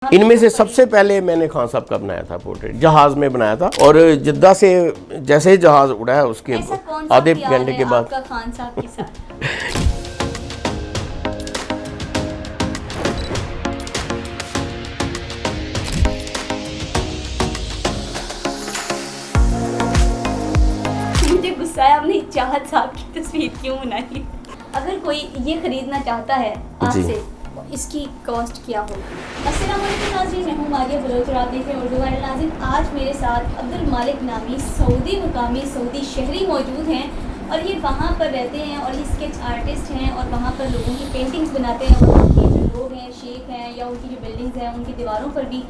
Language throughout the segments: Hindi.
इनमें से सबसे पहले मैंने खान साहब का बनाया था पोर्ट्रेट, जहाज में बनाया था। और जिद्दा से जैसे ही जहाज उड़ा है उसके आधे घंटे के बाद खान साहब के साथ मुझे गुस्सा है, आपने चाहत साहब की तस्वीर क्यों बनाई? अगर कोई ये खरीदना चाहता है आपसे, इसकी कॉस्ट क्या होगी? अस्सलाम वालेकुम नाज़रीन, मैं हूँ मारिया बलोच और आप देख रहे हैं उर्दू वायरल। नाज़रीन, आज मेरे साथ अब्दुल मालिक नामी सऊदी मुकामी सऊदी शहरी मौजूद हैं और ये वहाँ पर रहते हैं और ये स्केच आर्टिस्ट हैं और वहाँ पर लोगों की पेंटिंग्स बनाते हैं। वहाँ के जो लोग हैं, शेख हैं या उनकी जो बिल्डिंग्स हैं उनकी दीवारों पर भी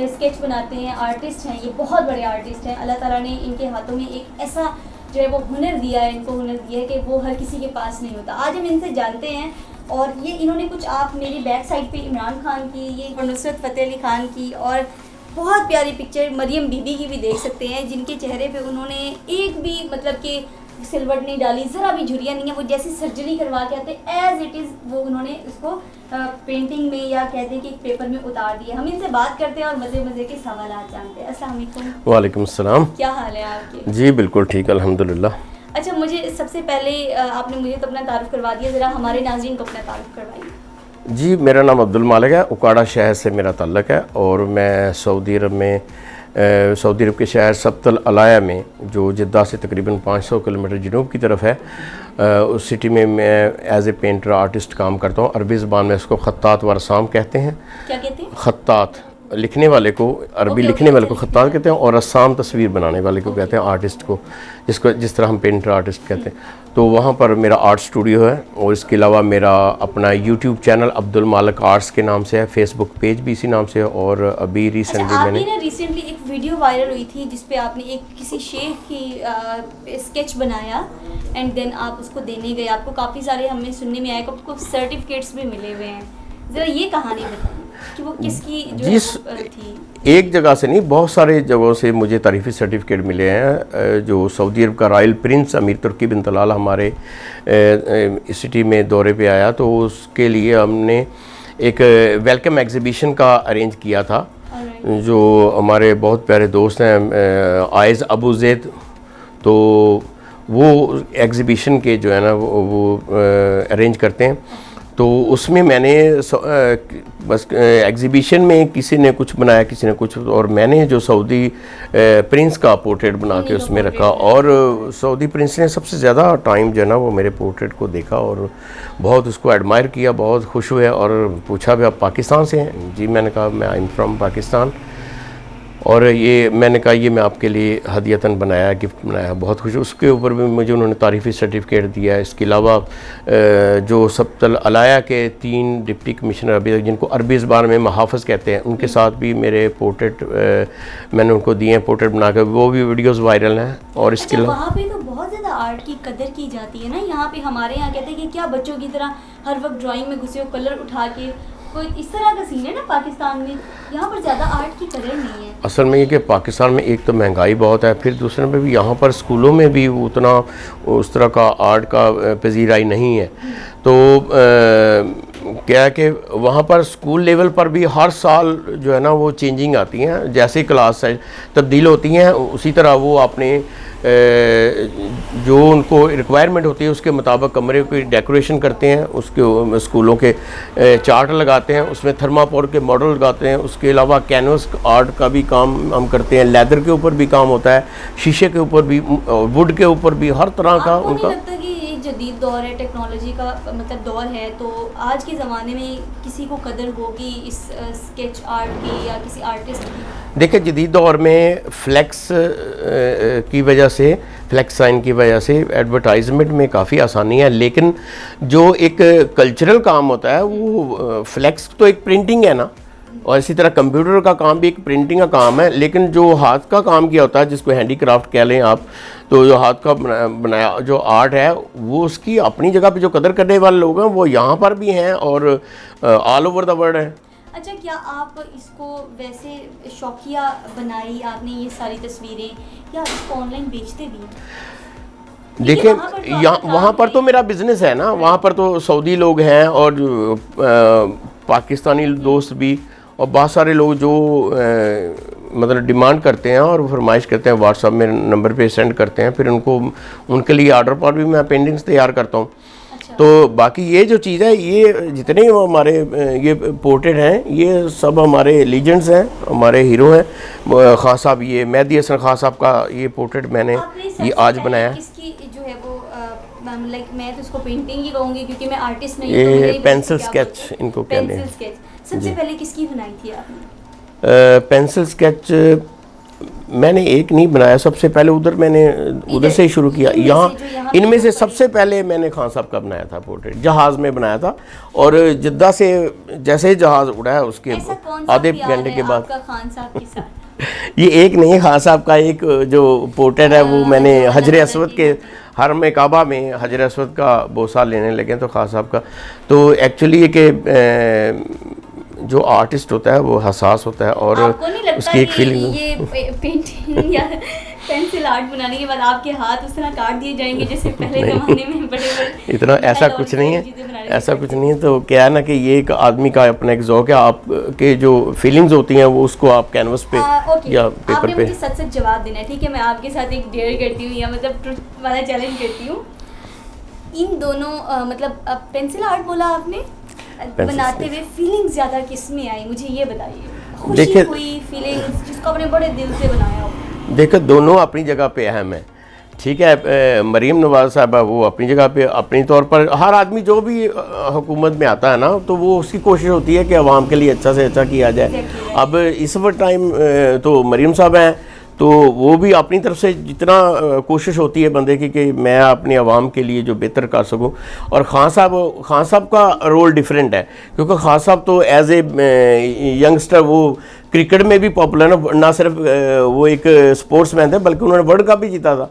स्केच बनाते हैं। आर्टिस्ट हैं, ये बहुत बड़े आर्टिस्ट हैं। अल्लाह ताला ने इनके हाथों में एक ऐसा जो है वो हुनर दिया है, इनको हुनर दिया है कि वो हर किसी के पास नहीं होता। आज हम इनसे जानते हैं और ये इन्होंने कुछ, आप मेरी बैक साइड पे इमरान खान की, ये नुसरत फ़तेह अली खान की और बहुत प्यारी पिक्चर मरियम बीबी की भी देख सकते हैं, जिनके चेहरे पे उन्होंने एक भी मतलब कि सिलवट नहीं डाली, ज़रा भी झुर्रियाँ नहीं है। वो जैसी सर्जरी करवा के आते एज इट इज़ वो उन्होंने उसको पेंटिंग में या कहते हैं कि पेपर में उतार दिया। हम इनसे बात करते हैं और मज़े मज़े के सवालात जानते हैं। अस्सलाम वालेकुम। वालेकुम सलाम। क्या हाल है आपके? जी बिल्कुल ठीक, अल्हम्दुलिल्लाह। अच्छा, मुझे सबसे पहले आपने मुझे तो अपना तारुफ करवा दिया, ज़रा हमारे नाज़रीन को अपना तारुफ करवाइए। जी, मेरा नाम अब्दुल मालिक है, उकाड़ा शहर से मेरा ताल्लुक़ है और मैं सऊदी अरब में सऊदी अरब के शहर सबतल अलाया में, जो जिद्दा से तकरीबन 500 किलोमीटर जनूब की तरफ है, उस सिटी में मैं एज ए पेंटर आर्टिस्ट काम करता हूँ। अरबी ज़बान में इसको ख़त्तात व रसाम कहते हैं। क्या कहते हैं? ख़त्तात लिखने वाले को, अरबी लिखने वाले को ख़त्तात कहते हैं और रसाम तस्वीर बनाने वाले को कहते हैं आर्टिस्ट को, जिस तरह हम पेंटर आर्टिस्ट कहते हैं। तो वहाँ पर मेरा आर्ट स्टूडियो है और इसके अलावा मेरा अपना यूट्यूब चैनल अब्दुल मालिक आर्ट्स के नाम से है, फेसबुक पेज भी इसी नाम से है। और अभी रिसेंटली मैंने रिसेंटली एक वीडियो वायरल हुई थी जिसपे आपने एक किसी शेख की स्केच बनाया एंड देन आप उसको देने गए। आपको काफ़ी सारे हमें सुनने में आया कि आपको सर्टिफिकेट्स भी मिले हुए हैं। ज़रा ये कहानी बताइए कि वो किसकी जो थी? एक जगह से नहीं, बहुत सारे जगहों से मुझे तारीफ़ी सर्टिफिकेट मिले हैं। जो सऊदी अरब का रॉयल प्रिंस अमीर तुर्की बिन तलाल हमारे सिटी में दौरे पे आया, तो उसके लिए हमने एक वेलकम एग्ज़िबिशन का अरेंज किया था। जो हमारे बहुत प्यारे दोस्त हैं आयज़ अबू ज़ैद, तो वो एग्ज़िबिशन के जो है ना वो अरेंज करते हैं। तो उसमें मैंने बस एग्ज़िबिशन में किसी ने कुछ बनाया, किसी ने कुछ, और मैंने जो सऊदी प्रिंस का पोर्ट्रेट बना के उसमें रखा। और सऊदी प्रिंस ने सबसे ज़्यादा टाइम जो है ना वो मेरे पोर्ट्रेट को देखा और बहुत उसको एडमायर किया, बहुत खुश हुए और पूछा भी आप पाकिस्तान से हैं? जी, मैंने कहा मैं आई एम फ्रॉम पाकिस्तान। और ये मैंने कहा ये मैं आपके लिए हदियतन बनाया, गिफ्ट बनाया, बहुत खुश। उसके ऊपर भी मुझे उन्होंने तारीफ़ी सर्टिफिकेट दिया है। इसके अलावा जो सबतल अलाया के 3 डिप्टी कमिश्नर अभी जिनको अरबी ज़बान में महाफ़ज़ कहते हैं, उनके साथ भी मेरे पोर्ट्रेट मैंने उनको दिए हैं, पोर्ट्रेट बना कर, वो भी वीडियोज़ वायरल हैं। और इसके अलावा वहाँ पे तो बहुत ज़्यादा आर्ट की कदर की जाती है ना। यहाँ पे हमारे यहाँ कहते हैं कि क्या बच्चों की तरह हर वक्त ड्राइंग में घुसे हो, कलर उठा के, कोई इस तरह का सीन है ना पाकिस्तान में। यहाँ पर ज़्यादा आर्ट की कदर नहीं है। असल में ये कि पाकिस्तान में एक तो महंगाई बहुत है, फिर दूसरे में भी यहाँ पर स्कूलों में भी उतना उस तरह का आर्ट का पजीराई नहीं है। तो क्या है कि वहाँ पर स्कूल लेवल पर भी हर साल जो है ना वो चेंजिंग आती हैं, जैसे क्लास साइज तब्दील होती हैं उसी तरह वो अपने जो उनको रिक्वायरमेंट होती है उसके मुताबिक कमरे की डेकोरेशन करते हैं, उसके स्कूलों के चार्ट लगाते हैं, उसमें थर्माकोल के मॉडल लगाते हैं। उसके अलावा कैनवस आर्ट का भी काम हम करते हैं, लेदर के ऊपर भी काम होता है, शीशे के ऊपर भी, वुड के ऊपर भी, हर तरह का उनका। जदीद दौर है, टेक्नोलॉजी का मतलब दौर है, तो आज के ज़माने में किसी को कदर होगी इस स्केच आर्ट की या किसी आर्टिस्ट की? देखिए, जदीद दौर में फ्लैक्स की वजह से, फ्लैक्स साइन की वजह से एडवर्टाइजमेंट में काफ़ी आसानी है, लेकिन जो एक कल्चरल काम होता है वो फ्लैक्स तो एक प्रिंटिंग है ना, और इसी तरह कंप्यूटर का काम भी एक प्रिंटिंग का काम है। लेकिन जो हाथ का काम किया होता है, जिसको हैंडीक्राफ्ट कह लें आप, तो जो हाथ का बनाया जो आर्ट है वो उसकी अपनी जगह पे जो कदर करने वाले लोग हैं वो यहाँ पर भी हैं और ऑल ओवर द वर्ल्ड है। अच्छा, क्या आप इसको वैसे शौकिया बनाई आपने ये सारी तस्वीरें, या आप इसको ऑनलाइन बेचते भी हैं? देखिए, वहाँ पर तो मेरा बिज़नेस है ना, वहाँ पर तो सऊदी लोग हैं और पाकिस्तानी दोस्त भी और बहुत सारे लोग जो मतलब डिमांड करते हैं और फरमाइश करते हैं, व्हाट्सएप में नंबर पे सेंड करते हैं, फिर उनको उनके लिए ऑर्डर पर भी मैं पेंटिंग्स तैयार करता हूँ। अच्छा। तो बाकी ये जो चीज़ है, ये जितने हमारे ये पोर्ट्रेट हैं, ये सब हमारे लीजेंड्स हैं, हमारे हीरो हैं। खान साहब, ये मेहदी हसन खान साहब का ये पोर्ट्रेट मैंने ये आज बनाया है। इसकी जो है वो लाइक मैं तो इसको पेंटिंग ही कहूँगी क्योंकि मैं आर्टिस्ट नहीं ये हूँ, तो मुझे पेंसिल क्या स्केच बोलते हैं? इनको कहते पेंसिल हैं। स्केच सबसे पहले किसकी बनाई थी आपने? पेंसिल स्केच मैंने एक नहीं बनाया, सबसे पहले उधर मैंने उधर से ही शुरू किया। यहाँ इनमें से सबसे पहले मैंने खान साहब का बनाया था पोर्ट्रेट, जहाज़ में बनाया था। और जिद्दा से जैसे ही जहाज़ उड़ा है उसके ऐसा कौन सा आधे प्यार घंटे है के बाद, आपका खान साहब के साथ? ये एक नहीं है, खान साहब का एक जो पोर्ट्रेट है वो मैंने हजर असवद के हरम काबा में हजर असवद का बोसा लेने लगे तो खान साहब का। तो एक्चुअली ये कि जो आर्टिस्ट होता है वो हसास होता है और आपको नहीं लगता उसकी एक कि फीलिंग। ये पेंटिंग या पेंसिल आर्ट बनाने के बाद आपके हाथ उस तरह काट दिए जाएंगे जैसे पहले ज़माने में बड़े बड़े इतना ऐसा कुछ नहीं है, ऐसा कुछ नहीं है। तो क्या है ना कि ये एक आदमी का अपना एक ज़ौक है, आपके जो फीलिंग्स होती हैं वो उसको आप कैनवस पे या पेपर आपने पे। मुझे सच सच जवाब देना है, ठीक है? मैं आपके साथ एक डेयर करती हूँ या मतलब ट्रुथ वाला चैलेंज करती हूँ। इन दोनों मतलब पेंसिल आर्ट बोला आपने, बनाते हुए फीलिंग्स ज़्यादा किस में आई, मुझे ये बताइए। खुशी हुई फीलिंग्स जिसको आपने बड़े दिल से बनाया हो? देखो, दोनों अपनी जगह पे अहम है, ठीक है। मरीम नवाज साहबा वो अपनी जगह पे अपनी तौर पर, हर आदमी जो भी हुकूमत में आता है ना तो वो उसकी कोशिश होती है कि आवाम के लिए अच्छा से अच्छा किया जाए। अब इस वक्त टाइम तो मरीम साहब हैं, तो वो भी अपनी तरफ से जितना कोशिश होती है बंदे की कि मैं अपनी आवाम के लिए जो बेहतर कर सकूं। और खान साहब का रोल डिफरेंट है, क्योंकि खान साहब तो एज ए यंगस्टर वो क्रिकेट में भी पॉपुलर ना सिर्फ वो एक स्पोर्ट्समैन थे बल्कि उन्होंने वर्ल्ड कप भी जीता था।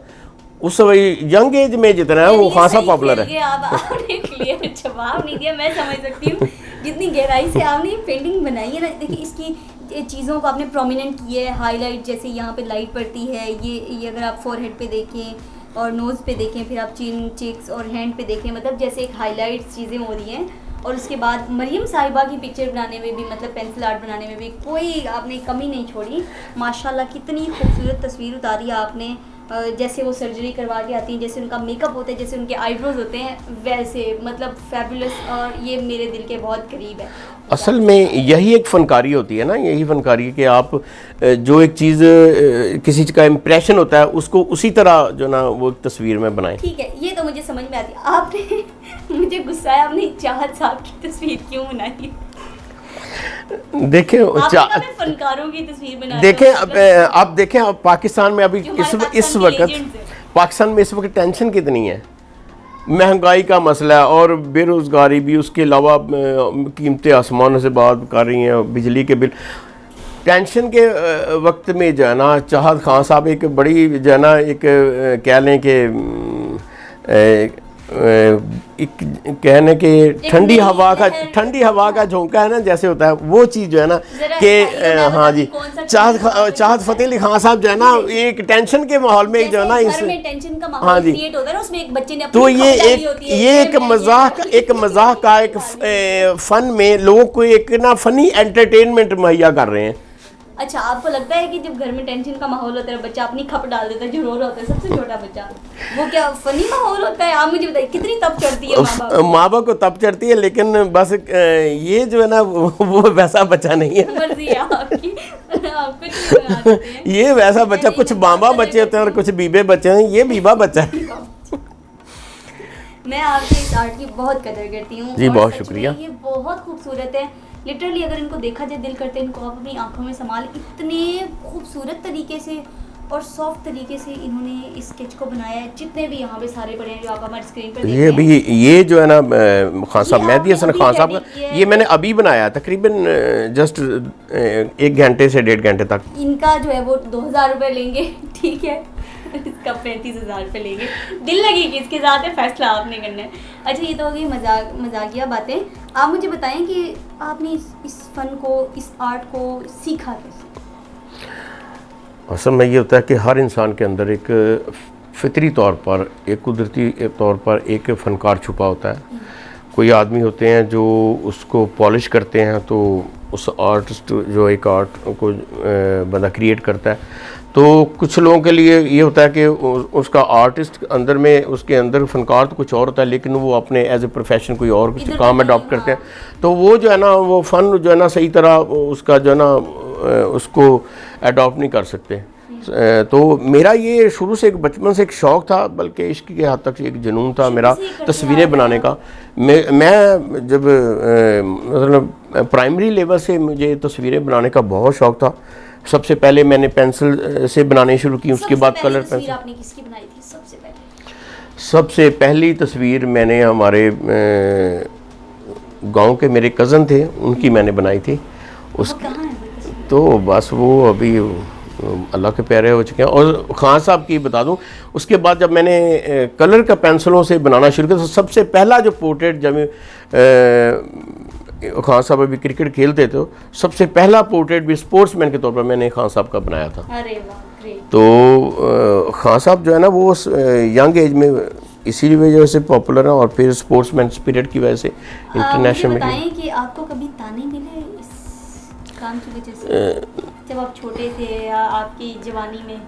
उस यंग एज में जितना है वो खान साहब पॉपुलर है। आपने क्लियर जवाब नहीं दिया, मैं समझ सकती हूँ जितनी गहराई से आपने ये पेंटिंग बनाई है ना। देखिए इसकी चीज़ों को आपने प्रोमिनेंट किया है, हाईलाइट, जैसे यहाँ पे लाइट पड़ती है, ये अगर आप फोरहेड पे देखें और नोज़ पे देखें, फिर आप चिन, चिक्स और हैंड पे देखें, मतलब जैसे एक हाईलाइट चीज़ें हो रही हैं। और उसके बाद मरियम साहिबा की पिक्चर बनाने में भी, मतलब पेंसिल आर्ट बनाने में भी कोई आपने कमी नहीं छोड़ी। माशाल्लाह कितनी खूबसूरत तस्वीर उतारी आपने। जैसे वो सर्जरी करवा के आती हैं, जैसे उनका मेकअप होता है, जैसे उनके आईब्रोज होते हैं, वैसे मतलब फैबुलस। और ये मेरे दिल के बहुत करीब है। असल में यही एक फ़नकारी होती है ना, यही फ़नकारी कि आप जो एक चीज़ किसी चीज़ का इम्प्रेशन होता है उसको उसी तरह जो ना वो तस्वीर में बनाएं। ठीक है, ये तो मुझे समझ में आती है। आपने मुझे गुस्सा है, आपने चाहत साहब की तस्वीर क्यों बनाई? देखें फनकारों की तस्वीर बना, देखें अब देखें अब पाकिस्तान में अभी इस वक्त पाकिस्तान में इस वक्त टेंशन कितनी है, महंगाई का मसला है और बेरोज़गारी भी, उसके अलावा कीमतें आसमानों से बात कर रही हैं, बिजली के बिल। टेंशन के वक्त में जो है ना चाहत खान साहब एक बड़ी जो है ना एक कह लें कि कहने के ठंडी हवा का झोंका है ना, जैसे होता है वो चीज़ जो है ना कि हाँ जी, चाहत फतेह अली खान साहब जो है ना एक टेंशन के माहौल में जो है ना हाँ जी, तो ये एक मजाक का एक फन में लोगों को एक ना फनी एंटरटेनमेंट मुहैया कर रहे हैं। अच्छा, आपको लगता है कि जब घर में टेंशन का माहौल होता है, बच्चा अपनी खप डाल देता है, जो रो रहा होता है, सबसे छोटा बच्चा, वो क्या फनी माहौल होता है? आप मुझे बताइए कितनी तप चढ़ती है माँ बाप को तप चढ़ती है, लेकिन बस ये जो है ना वो वैसा बच्चा नहीं है। मर्जी है आपकी, आप कुछ बना देते हैं। ये वैसा बच्चा, कुछ बाबा बच्चे होते हैं और कुछ बीबे बच्चे हैं, ये बीबा बच्चा है। मैं आपके इस आर्ट की बहुत कदर करती हूँ जी, बहुत शुक्रिया। ये बहुत खूबसूरत है, लिटरली अगर इनको देखा जाए दिल करते हैं इनको आप अपनी आंखों में संभाल। इतने खूबसूरत तरीके से और सॉफ्ट तरीके से इन्होंने इस स्केच को बनाया है। जितने भी यहाँ पे सारे पड़े हैं जो आप हमारे स्क्रीन पर देख रहे हैं, ये जो है ना खान साहब, मेहदी हसन खान साहब का, ये मैंने अभी बनाया तकरीबन जस्ट 1 घंटे से 1.5 घंटे तक। इनका जो है वो 2000 रुपये लेंगे, ठीक है, इसका 35,000 रुपये लेंगे। दिल लगेगी इसके साथ, फैसला आपने करना है। अच्छा, ये तो हो गई मजाकिया बातें। आप मुझे बताएं कि आपने इस फन को, इस आर्ट को सीखा कैसे? असल में ये होता है कि हर इंसान के अंदर एक फितरी तौर पर, एक कुदरती तौर पर एक फ़नकार छुपा होता है। कोई आदमी होते हैं जो उसको पॉलिश करते हैं तो उस आर्टिस्ट जो एक आर्ट को बंदा क्रिएट करता है, तो कुछ लोगों के लिए ये होता है कि उसका आर्टिस्ट अंदर में, उसके अंदर फनकार तो कुछ और होता है, लेकिन वो अपने एज ए प्रोफेशन कोई और कुछ काम अडॉप्ट करते हैं, तो वो जो है ना वो फ़न जो है ना सही तरह उसका जो है ना उसको अडॉप्ट नहीं कर सकते। तो मेरा ये शुरू से एक बचपन से एक शौक़ था, बल्कि इश्क के हद तक एक जुनून था मेरा तस्वीरें बनाने का। मैं जब मतलब प्राइमरी लेवल से मुझे तस्वीरें बनाने का बहुत शौक़ था। सबसे पहले मैंने पेंसिल से बनानी शुरू की, उसके बाद कलर पेंसिल। आपने किसकी बनाई थी सबसे पहले? सबसे पहली तस्वीर मैंने हमारे गांव के मेरे कज़न थे, उनकी मैंने बनाई थी। तो बस वो अभी अल्लाह के प्यारे हो चुके हैं। और खान साहब की बता दूं, उसके बाद जब मैंने कलर का पेंसिलों से बनाना शुरू किया, तो सबसे पहला जो पोर्ट्रेट जब खान साहब अभी क्रिकेट खेलते थे, सबसे पहला पोर्ट्रेट भी स्पोर्ट्समैन के तौर पर मैंने खान साहब का बनाया था। अरे वाह, ग्रेट। तो खान साहब जो है ना वो यंग एज में इसी वजह से पॉपुलर है, और फिर स्पोर्ट्समैन स्पिरिट की वजह से इंटरनेशनल में। बताएं कि आपको कभी ताने मिले इस काम की वजह से, जब आप छोटे थे या आपकी जवानी में?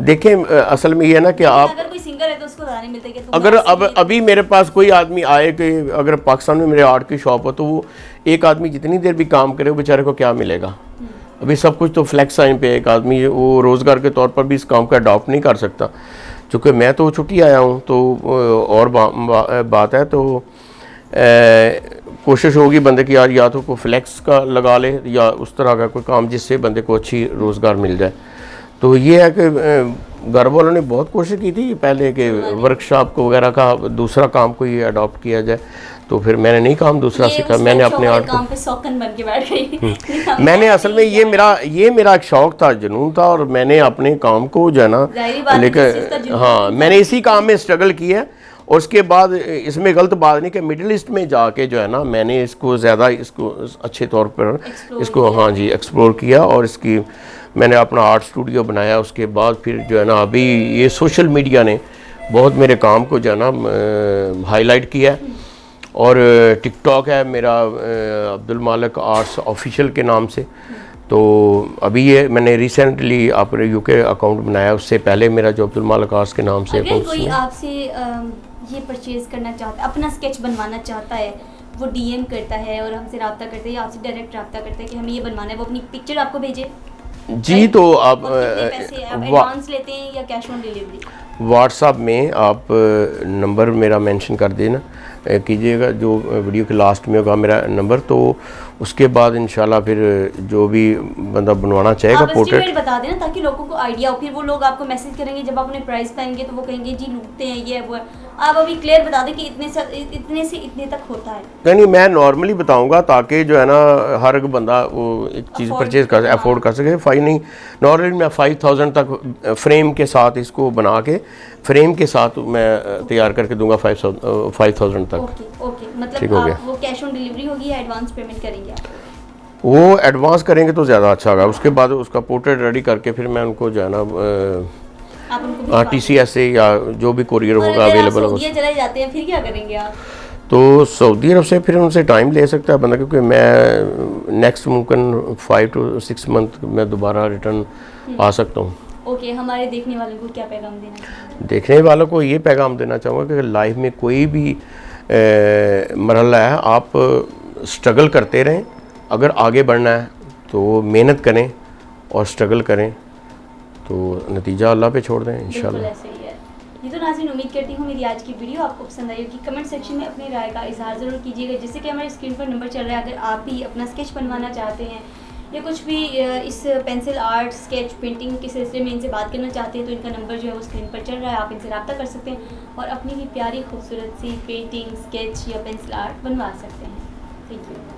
देखें, असल में ये है ना कि आप अगर कोई सिंगर है तो उसको ताने मिलते हैं कि अगर अभी मेरे पास कोई आदमी आए कि अगर पाकिस्तान में मेरे आर्ट की शॉप हो, तो वो एक आदमी जितनी देर भी काम करे वो बेचारे को क्या मिलेगा? अभी सब कुछ तो फ्लैक्स टाइम पे एक आदमी वो रोज़गार के तौर पर भी इस काम का अडॉप्ट नहीं कर सकता। चूँकि मैं तो छुट्टी आया हूँ, तो और बात है, तो कोशिश होगी बंदे की यार या तो कोई फ्लैक्स का लगा ले या उस तरह का कोई काम जिससे बंदे को अच्छी रोज़गार मिल जाए। तो ये है कि घर वालों ने बहुत कोशिश की थी पहले कि वर्कशॉप को वगैरह का दूसरा काम कोई अडॉप्ट किया जाए, तो फिर मैंने नहीं काम दूसरा सीखा, मैंने अपने आर्ट को पे शौकन बन के बैठ गई। मैंने असल में ये मेरा एक शौक़ था, जुनून था, और मैंने अपने काम को जो है ना लेकर, हाँ, मैंने इसी काम में स्ट्रगल किया है। और उसके बाद इसमें गलत बात नहीं कि मिडिल ईस्ट में जाके जो है ना मैंने इसको ज़्यादा इसको अच्छे तौर पर इसको हाँ जी एक्सप्लोर किया, और इसकी मैंने अपना आर्ट स्टूडियो बनाया। उसके बाद फिर जो है ना अभी ये सोशल मीडिया ने बहुत मेरे काम को जो है ना हाईलाइट किया है, और टिकटॉक है मेरा अब्दुल मालिक आर्ट्स ऑफिशियल के नाम से। तो अभी ये मैंने रिसेंटली अपने यूके अकाउंट बनाया, उससे पहले मेरा जो अब्दुल मालिक आर्ट्स के नाम से अगर कोई आपसे ये परचेज़ करना चाहता है, अपना स्केच बनवाना चाहता है, वो डीएम करता है और हमसे रब्ता करते हैं या आपसे डायरेक्ट रब्ता करता है कि हमें ये बनवाना है, वो अपनी पिक्चर आपको भेजे जी, तो आप पैसे एडवांस लेते हैं या कैश ऑन डिलीवरी? व्हाट्सएप में आप नंबर मेरा मेंशन कर देना कीजिएगा, जो वीडियो के लास्ट में होगा मेरा नंबर, तो उसके बाद इंशाल्लाह फिर जो भी बंदा बनवाना चाहेगा पोर्ट्रेट बता देना ताकि लोगों को आइडिया हो, फिर वो लोग आपको मैसेज करेंगे जब आप अपने प्राइस पाएंगे तो वो कहेंगे जी लूटते हैं ये वो है। आप अभी क्लियर बता दें कि इतने से इतने तक होता है। नहीं, मैं नॉर्मली बताऊंगा ताकि जो है ना हर एक बंदा वो एक चीज़ परचेज कर अफोर्ड कर सके। नहीं, नॉर्मली मैं 5000 तक फ्रेम के साथ इसको बना के फ्रेम के साथ मैं तैयार करके दूंगा 5000 तक। ओके, मतलब आप वो कैश ऑन डिलीवरी होगी या एडवांस पेमेंट करेंगे आप? वो एडवांस करेंगे तो ज़्यादा अच्छा होगा, उसके बाद उसका पोर्ट्रेट रेडी करके फिर मैं उनको जो है ना TCS से या जो भी कोरियर होगा अवेलेबल होगा। चले जाते हैं फिर क्या करेंगे आप? तो सऊदी अरब से फिर उनसे टाइम ले सकता है बंदा, क्योंकि मैं नेक्स्ट मुमकिन 5 to 6 मंथ में दोबारा रिटर्न आ सकता हूँ। ओके, हमारे देखने वालों को क्या पैगाम देना चाहिए? देखने वालों को ये पैगाम देना चाहूँगा कि लाइफ में कोई भी मरहला है, आप स्ट्रगल करते रहें। अगर आगे बढ़ना है तो मेहनत करें और स्ट्रगल करें, तो नतीजा अल्लाह पे छोड़ दें इंशाल्लाह। ऐसे ही है। ये तो नाज़रीन, उम्मीद करती हूँ मेरी आज की वीडियो आपको पसंद आई होगी। कमेंट सेक्शन में अपनी राय का इजहार ज़रूर कीजिएगा, जिससे कि हमारे स्क्रीन पर नंबर चल रहा है। अगर आप भी अपना स्केच बनवाना चाहते हैं या कुछ भी इस पेंसिल आर्ट स्केच पेंटिंग के सिलसिले में इनसे बात करना चाहते हैं, तो इनका नंबर जो है वो स्क्रीन पर चल रहा है, आप इनसे रब्ता कर सकते हैं और अपनी भी प्यारी खूबसूरत सी पेंटिंग स्केच या पेंसिल आर्ट बनवा सकते हैं। Thank you.